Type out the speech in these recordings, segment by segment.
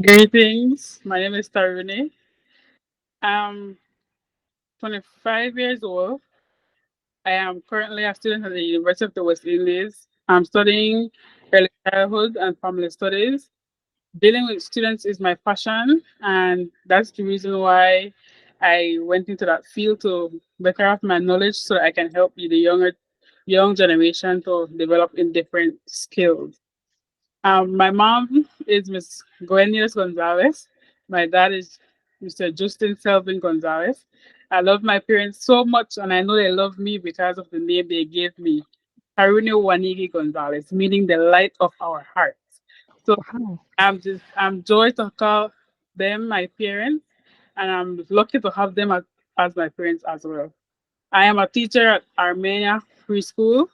Greetings. My name is Taruni. I'm 25 years old. I am currently a student at the University of the West Indies. I'm studying early childhood and family studies. Dealing with students is my passion, and that's the reason why I went into that field to better have my knowledge so that I can help the young generation to develop in different skills. My mom is Miss Gari Gonzalez. My dad is Mr. Justin Selvin Gonzalez. I love my parents so much, and I know they love me because of the name they gave me, Taruni Gonzalez, meaning the light of our hearts. So Wow. I'm joy to call them my parents, and I'm lucky to have them as my parents as well. I am a teacher at Armenia Preschool.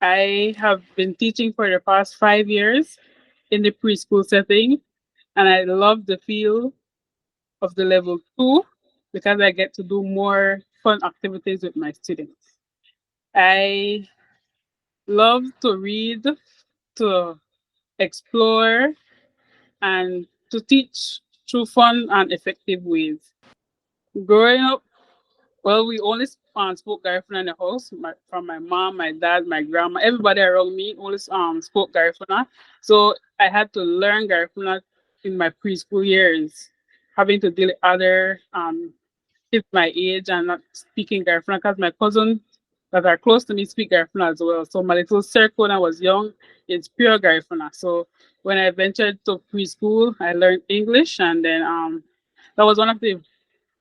I have been teaching for the past 5 years in the preschool setting, and I love the feel of the level two because I get to do more fun activities with my students. I love to read, to explore, and to teach through fun and effective ways. Growing up, well, we only spoke Garifuna in the house. From my mom, my dad, my grandma, everybody around me only spoke Garifuna. So I had to learn Garifuna in my preschool years, having to deal with other kids my age and not speaking Garifuna because my cousins that are close to me speak Garifuna as well. So my little circle when I was young is pure Garifuna. So when I ventured to preschool, I learned English, and then that was one of the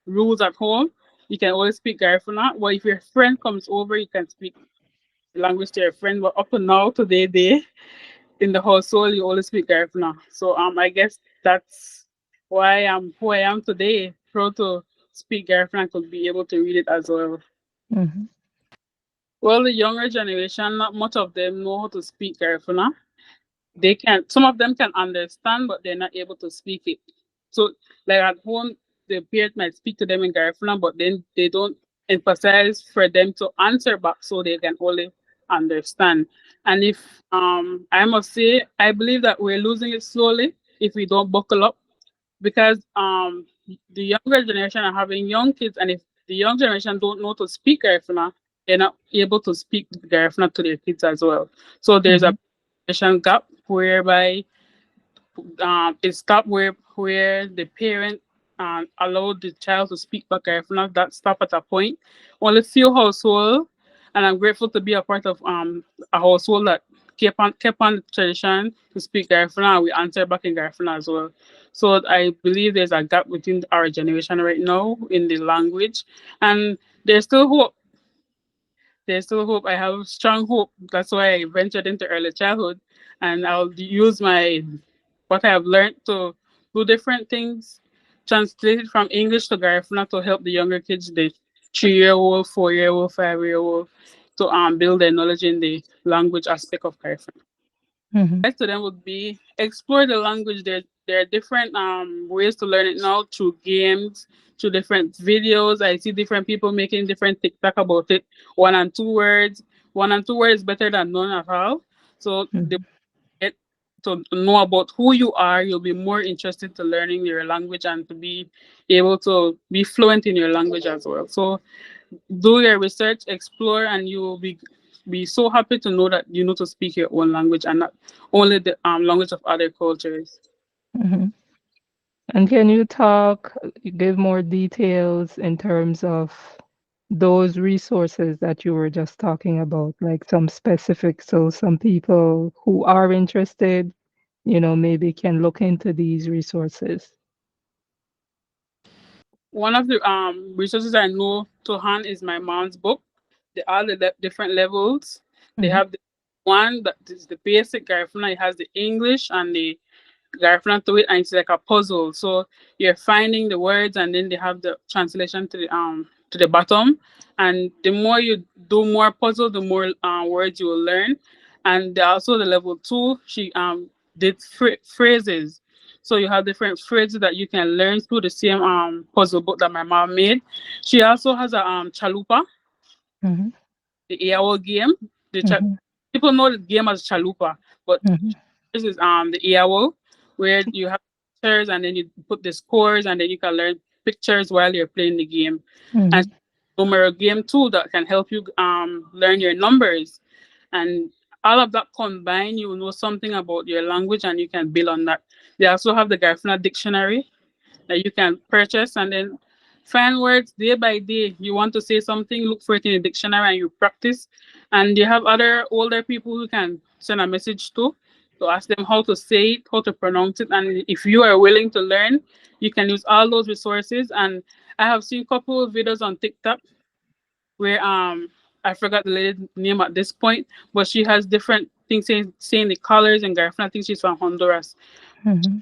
rules at home. You can always speak Garifuna. Well, if your friend comes over, you can speak the language to your friend. But up and now, today, in the household, you always speak Garifuna. So I guess that's why I'm who I am today. Proud to speak Garifuna and could be able to read it as well. Hmm. Well, the younger generation, not much of them know how to speak Garifuna. They can, some of them can understand, but they're not able to speak it. So like at home, the parent might speak to them in Garifuna, but then they don't emphasize for them to answer back so they can only understand. And if I must say, I believe that we're losing it slowly if we don't buckle up, because the younger generation are having young kids, and if the young generation don't know to speak Garifuna, they're not able to speak Garifuna to their kids as well. So there's a Hmm. generation gap whereby it stopped where the parent allowed the child to speak back Garifuna. That stopped at a point. Only few households, and I'm grateful to be a part of a household that kept on the tradition to speak Garifuna, and we answer back in Garifuna as well. So I believe there's a gap within our generation right now in the language, and there's still hope. There's still hope. I have strong hope. That's why I ventured into early childhood, and I'll use my what I have learned to do different things, translated from English to Garifuna to help the younger kids, the 3-year-old, 4-year-old, 5-year-old, to build their knowledge in the language aspect of Garifuna. Hmm. Advice to them would be explore the language. There are different ways to learn it now through games, through different videos. I see different people making different TikTok about it. One and two words. One and two words is better than none at all. So they Hmm. get to know about who you are, you'll be more interested to learning your language and to be able to be fluent in your language as well. So do your research, explore, and you will be so happy to know that you know to speak your own language and not only the language of other cultures. Hmm. And can you talk, give more details in terms of those resources that you were just talking about, like some specifics, so some people who are interested, maybe can look into these resources. One of the resources I know to hand is my mom's book. They are different levels. They Hmm. have the one that is the basic Garifuna. It has the English and the Garifuna to it, and it's like a puzzle. So you're finding the words, and then they have the translation to the bottom. And the more you do more puzzle, the more words you will learn. And also the level two, she did phrases. So you have different phrases that you can learn through the same puzzle book that my mom made. She also has a chalupa, Hmm. the AOL game. The Hmm. people know the game as chalupa, but Hmm. this is the AOL where you have pictures, and then you put the scores, and then you can learn pictures while you're playing the game. And Mhm. Numeru game too that can help you learn your numbers, and all of that combined, you will know something about your language, and you can build on that. They also have the Garifuna dictionary that you can purchase, and then find words day by day. You want to say something, look for it in the dictionary and you practice. And you have other older people who can send a message to ask them how to say it, how to pronounce it. And if you are willing to learn, you can use all those resources. And I have seen a couple of videos on TikTok where I forgot the lady's name at this point, but she has different things saying the colors and Garifuna. I think she's from Honduras, Mhm.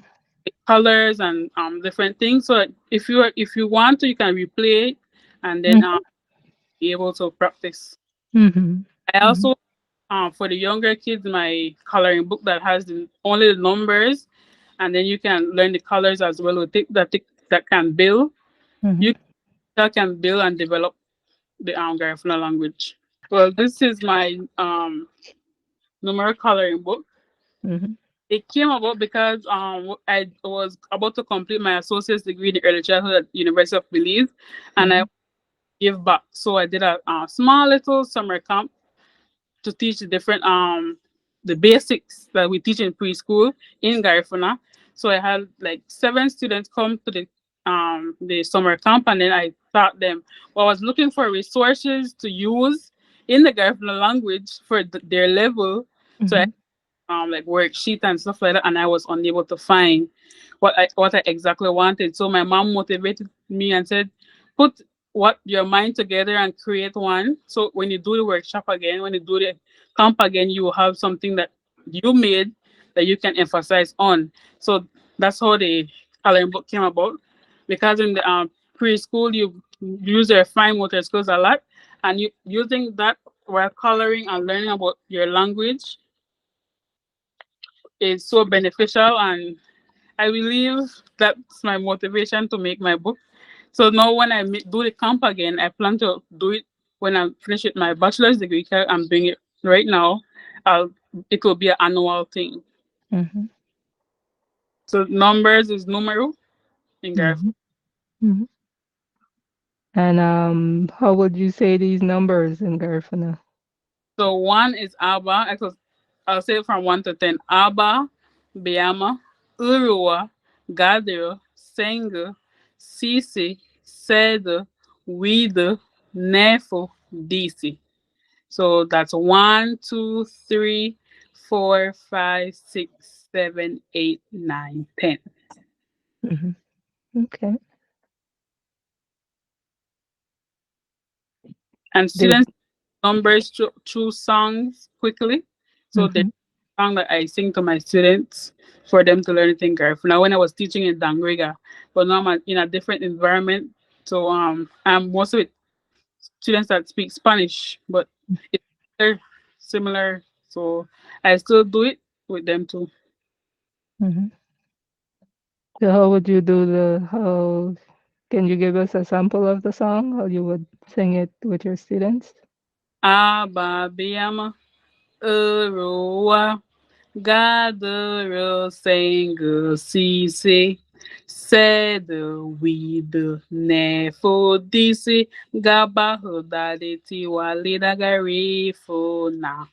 colors and different things. So if you want to, you can replay it and then Mhm. be able to practice. Mhm. I Mhm. also for the younger kids my coloring book that has only the numbers, and then you can learn the colors as well with it that can build. Mhm. You that can build and develop the Garifuna language. Well, this is my numeric coloring book. Mhm. It came about because I was about to complete my associate's degree in early childhood at University of Belize, and I Mhm. give back. So I did a small little summer camp to teach the basics that we teach in preschool in Garifuna. So I had like 7 students come to the summer camp, and then I taught them. Well, I was looking for resources to use in the Garifuna language for their level. So I Mhm. like worksheet and stuff like that, and I was unable to find what I exactly wanted. So my mom motivated me and said, "Put what your mind together and create one. So when you do the workshop again, when you do the camp again, you will have something that you made that you can emphasize on." So that's how the coloring book came about. Because in the preschool, you use your fine motor skills a lot, and you using that while coloring and learning about your language is so beneficial, and I believe that's my motivation to make my book. So now when do the camp again, I plan to do it when I finish with my bachelor's degree. 'Cause I'm doing it right now. I'll, it will be an annual thing. Mhm. So numbers is numero in Garif. Mhm. Mhm. And how would you say these numbers in Garifuna? So one is Abba. I'll say it from 1 to 10. Abba, Biama, Urua, Gadeo, Senga, Sisi, Seda, Wida, Nefo, Disi. So that's 1, 2, 3, 4, 5, 6, 7, 8, 9, 10. Mhm. Okay. And Did students numbers choose songs quickly. So there's Mhm. a song that I sing to my students for them to learn anything Garif. Now when I was teaching in Dangriga, but now I'm in a different environment. So I'm most of it students that speak Spanish, but it's similar. So I still do it with them too. Mhm. So how would you do the how can you give us a sample of the song? How you would sing it with your students? Ababiama, Uruwa, Gather Sanger Sisi, said we the Nefodisi, Gabahudaditi Walida Garifuna.